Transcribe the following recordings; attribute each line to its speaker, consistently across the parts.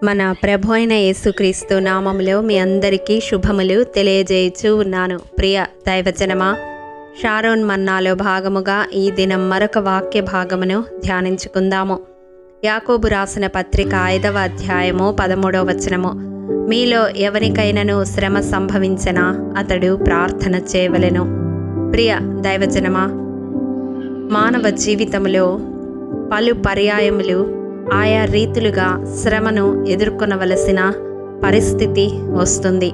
Speaker 1: మన ప్రభు అయిన యేసుక్రీస్తు నామములో మీ అందరికీ శుభములు తెలియజేయచ్చు ఉన్నాను. ప్రియ దైవజనమా, షారోన్ మన్నాలో భాగముగా ఈ దినం మరొక వాక్య భాగమును ధ్యానించుకుందాము. యాకోబు రాసిన పత్రిక 5వ అధ్యాయము 13వ వచనము. మీలో ఎవరికైనాను శ్రమ సంభవించినా అతడు ప్రార్థన చేయవలెను. ప్రియ దైవజనమా, మానవ జీవితంలో పలు పర్యాయములు ఆయా రీతులుగా శ్రమను ఎదుర్కొనవలసిన పరిస్థితి వస్తుంది.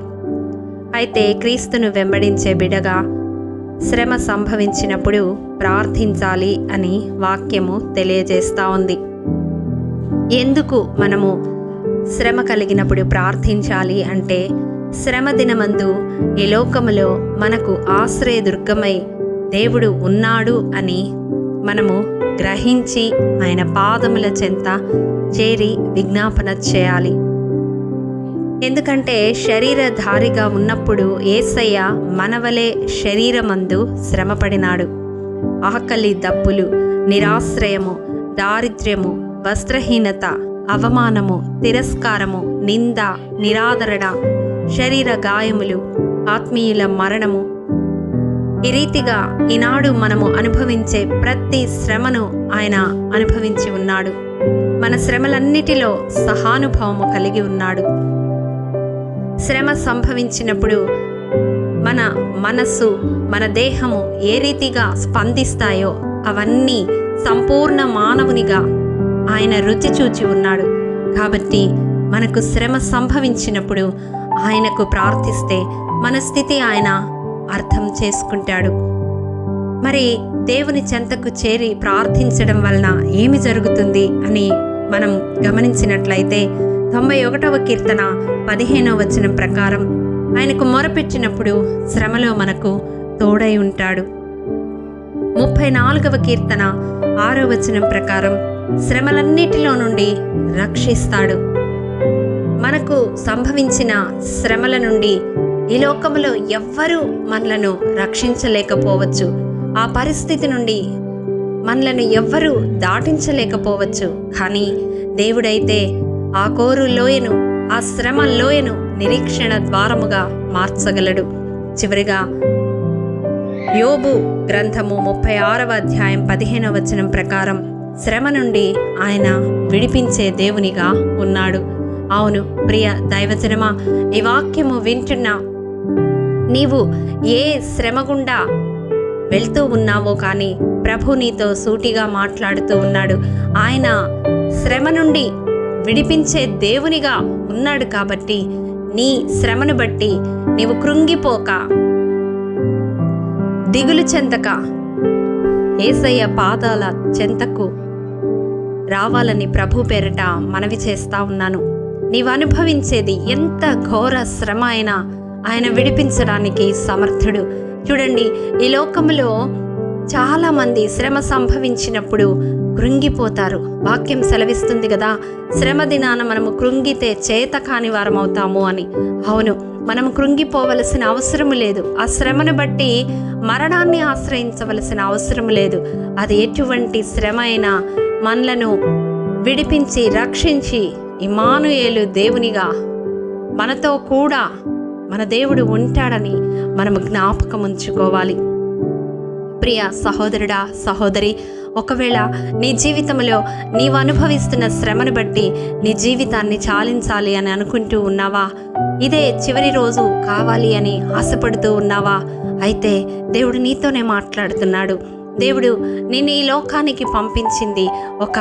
Speaker 1: అయితే క్రీస్తును వెంబడించే బిడగా శ్రమ సంభవించినప్పుడు ప్రార్థించాలి అని వాక్యము తెలియజేస్తూ ఉంది. ఎందుకు మనము శ్రమ కలిగినప్పుడు ప్రార్థించాలి అంటే, శ్రమ దినమందు ఈ లోకములో మనకు ఆశ్రయదుర్గమై దేవుడు ఉన్నాడు అని మనము గ్రహించి ఆయన పాదముల చెంత చేరి విజ్ఞాపన చేయాలి. ఎందుకంటే శరీరధారిగా ఉన్నప్పుడు యేసయ్య మనవలే శరీరమందు శ్రమపడినాడు. ఆకలి దప్పులు, నిరాశ్రయము, దారిద్ర్యము, వస్త్రహీనత, అవమానము, తిరస్కారము, నింద, నిరాదరణ, శరీర గాయములు, ఆత్మీయుల మరణము, ఈ రీతిగా ఈనాడు మనము అనుభవించే ప్రతి శ్రమను ఆయన అనుభవించి ఉన్నాడు. మన శ్రమలన్నిటిలో సహానుభవము కలిగి ఉన్నాడు. శ్రమ సంభవించినప్పుడు మన మనస్సు, మన దేహము ఏ రీతిగా స్పందిస్తాయో అవన్నీ సంపూర్ణ మానవునిగా ఆయన రుచి చూచి ఉన్నాడు. కాబట్టి మనకు శ్రమ సంభవించినప్పుడు ఆయనకు ప్రార్థిస్తే మన స్థితి ఆయన అర్థం చేసుకుంటాడు. మరి దేవుని చెంతకు చేరి ప్రార్థించడం వలన ఏమి జరుగుతుంది అని మనం గమనించినట్లయితే 91వ కీర్తన 15వ వచనం ప్రకారం ఆయనకు మొరపెట్టినప్పుడు శ్రమలో మనకు తోడై ఉంటాడు. 34వ కీర్తన 6వ వచనం ప్రకారం శ్రమలన్నిటిలో నుండి రక్షిస్తాడు. మనకు సంభవించిన శ్రమల నుండి ఈ లోకంలో ఎవ్వరూ మనలను రక్షించలేకపోవచ్చు. ఆ పరిస్థితి నుండి మనలను ఎవ్వరూ దాటించలేకపోవచ్చు. కానీ దేవుడైతే ఆ కోరు లోయను, ఆ శ్రమ లోయను నిరీక్షణ ద్వారముగా మార్చగలడు. చివరిగా యోబు గ్రంథము 36వ అధ్యాయం 15వ వచనం ప్రకారం శ్రమ నుండి ఆయన విడిపించే దేవునిగా ఉన్నాడు. అవును ప్రియ దైవజనమా, ఈ వాక్యము వింటున్నా నీవు ఏ శ్రమ గుండా వెళ్తూ ఉన్నావో కానీ ప్రభు నీతో సూటిగా మాట్లాడుతూ ఉన్నాడు. ఆయన శ్రమ నుండి విడిపించే దేవునిగా ఉన్నాడు. కాబట్టి నీ శ్రమను బట్టి నీవు కృంగిపోక, దిగులు చెందక యేసయ్య పాదాల చెంతకు రావాలని ప్రభు పేరట మనవి చేస్తా ఉన్నాను. నీవు అనుభవించేది ఎంత ఘోర శ్రమ అయినా ఆయన విడిపించడానికి సమర్థుడు. చూడండి, ఈ లోకములో చాలామంది శ్రమ సంభవించినప్పుడు కృంగిపోతారు. వాక్యం సెలవిస్తుంది కదా, శ్రమ దినాన మనము కృంగితే చేత కాని వారం అవుతాము అని. అవును, మనము కృంగిపోవలసిన అవసరము లేదు. ఆ శ్రమను బట్టి మరణాన్ని ఆశ్రయించవలసిన అవసరం లేదు. అది ఎటువంటి శ్రమ అయినా మనలను విడిపించి రక్షించి ఇమ్మానుయేలు దేవునిగా మనతో కూడా మన దేవుడు ఉంటాడని మనము జ్ఞాపకం ఉంచుకోవాలి. ప్రియ సహోదరుడా, సహోదరి, ఒకవేళ నీ జీవితంలో నీవు అనుభవిస్తున్న శ్రమను బట్టి నీ జీవితాన్ని చాలించాలి అని అనుకుంటూ ఉన్నావా? ఇదే చివరి రోజు కావాలి అని ఆశపడుతూ ఉన్నావా? అయితే దేవుడు నీతోనే మాట్లాడుతున్నాడు. దేవుడు నిన్ను ఈ లోకానికి పంపించింది ఒక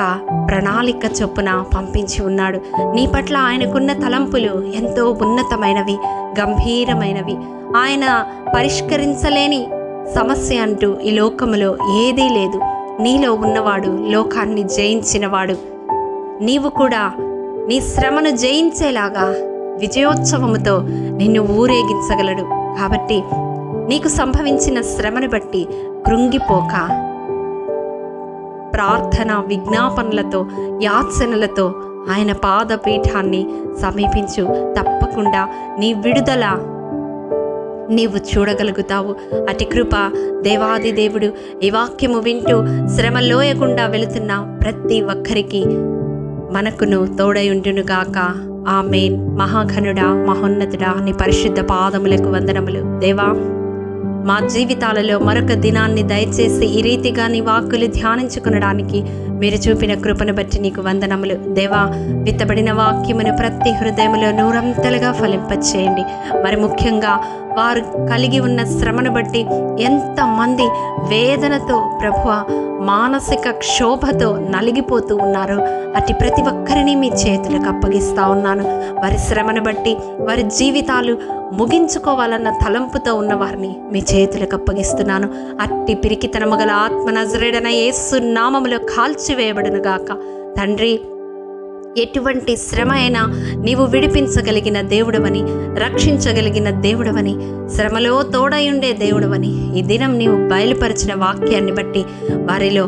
Speaker 1: ప్రణాళిక చొప్పున పంపించి ఉన్నాడు. నీ పట్ల ఆయనకున్న తలంపులు ఎంతో ఉన్నతమైనవి, గంభీరమైనవి. ఆయన పరిష్కరించలేని సమస్య అంటూ ఈ లోకములో ఏదీ లేదు. నీలో ఉన్నవాడు లోకాన్ని జయించినవాడు. నీవు కూడా నీ శ్రమను జయించేలాగా విజయోత్సవముతో నిన్ను ఊరేగించగలడు. కాబట్టి నీకు సంభవించిన శ్రమను బట్టి కృంగిపోక, ప్రార్థన విజ్ఞాపనలతో, యాచనలతో ఆయన పాదపీఠాన్ని సమీపించు. తప్పకుండా నీ విడుదల నీవు చూడగలుగుతావు. అటి కృప దేవాది దేవుడు ఈ వాక్యము వింటూ శ్రమలోయకుండా వెళుతున్న ప్రతి ఒక్కరికి మనకును తోడై ఉండునుగాక. ఆమేన్. మహాఘనుడా, మహోన్నతుడా, నీ పరిశుద్ధ పాదములకు వందనములు. దేవా, మా జీవితాలలో మరొక దినాన్ని దయచేసి ఈ రీతిగా నీ వాక్కులు ధ్యానించుకునడానికి మీరు చూపిన కృపను బట్టి నీకు వందనములు. దేవా, విత్తబడిన వాక్యమును ప్రతి హృదయములో నూరంతలుగా ఫలింపచేయండి. మరి ముఖ్యంగా వారు కలిగి ఉన్న శ్రమను బట్టి ఎంతమంది వేదనతో ప్రభువా, మానసిక క్షోభతో నలిగిపోతూ ఉన్నారు. అటు ప్రతి ఒక్కరిని మీ చేతులకు అప్పగిస్తూ ఉన్నాను. వారి శ్రమను బట్టి వారి జీవితాలు ముగించుకోవాలన్న తలంపుతో ఉన్న వారిని మీ చేతులకు అప్పగిస్తున్నాను. అట్టి పిరికితనము గల ఆత్మ నజరేయుడైన యేసు నామములో కాల్చివేయబడునుగాక. తండ్రి, ఎటువంటి శ్రమ అయినా నీవు విడిపించగలిగిన దేవుడవని, రక్షించగలిగిన దేవుడవని, శ్రమలో తోడయుండే దేవుడవని ఈ దినం నీవు బయలుపరిచిన వాక్యాన్ని బట్టి వారిలో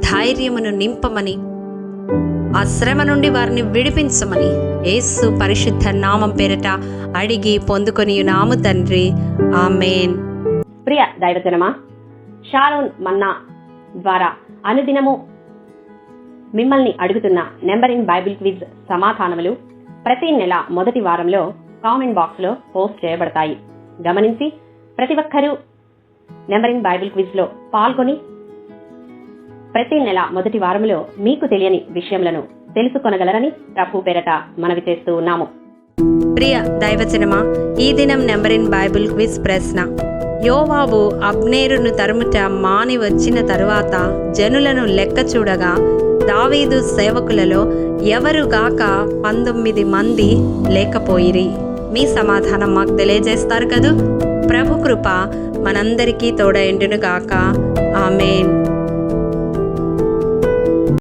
Speaker 1: ధైర్యమును నింపమని, ఆ శ్రమ నుండి వారిని విడిపించమని యేసు పరిశుద్ధ నామం పేరట అడిగి పొందుకొని నాము తండ్రి. ఆమేన్.
Speaker 2: ప్రియ దైవజనమా, షారోన్ మన్నా ద్వారా అనుదినము మిమ్మల్ని అడుగుతున్న నెంబరింగ్ బైబిల్ క్విజ్ సమాధానములు ప్రతి నెల మొదటి వారంలో కామెంట్ బాక్స్లో పోస్ట్ చేయబడతాయి. గమనించి ప్రతి ఒక్కరూ నెంబరింగ్ బైబిల్ క్విజ్లో పాల్గొని ప్రతి నెల మొదటి వారంలో మీకు తెలియని విషయములను తెలుసుకొనగలరని ప్రభు పేరట మనవి చేస్తూ ఉన్నాము.
Speaker 1: ప్రియ దైవజనమా, ఈ దినం నెంబరింగ్ బైబిల్ క్విజ్ ప్రశ్న: యోవాబు అబ్నేరును తరుముట మాని వచ్చిన తరువాత జనులను లెక్క చూడగా దావీదు సేవకులలో ఎవరుగాక 19 మంది లేకపోయిరి. మీ సమాధానం మాకు తెలియజేస్తారు కదూ. ప్రభు కృప మనందరికీ తోడైండును గాక. ఆమేన్.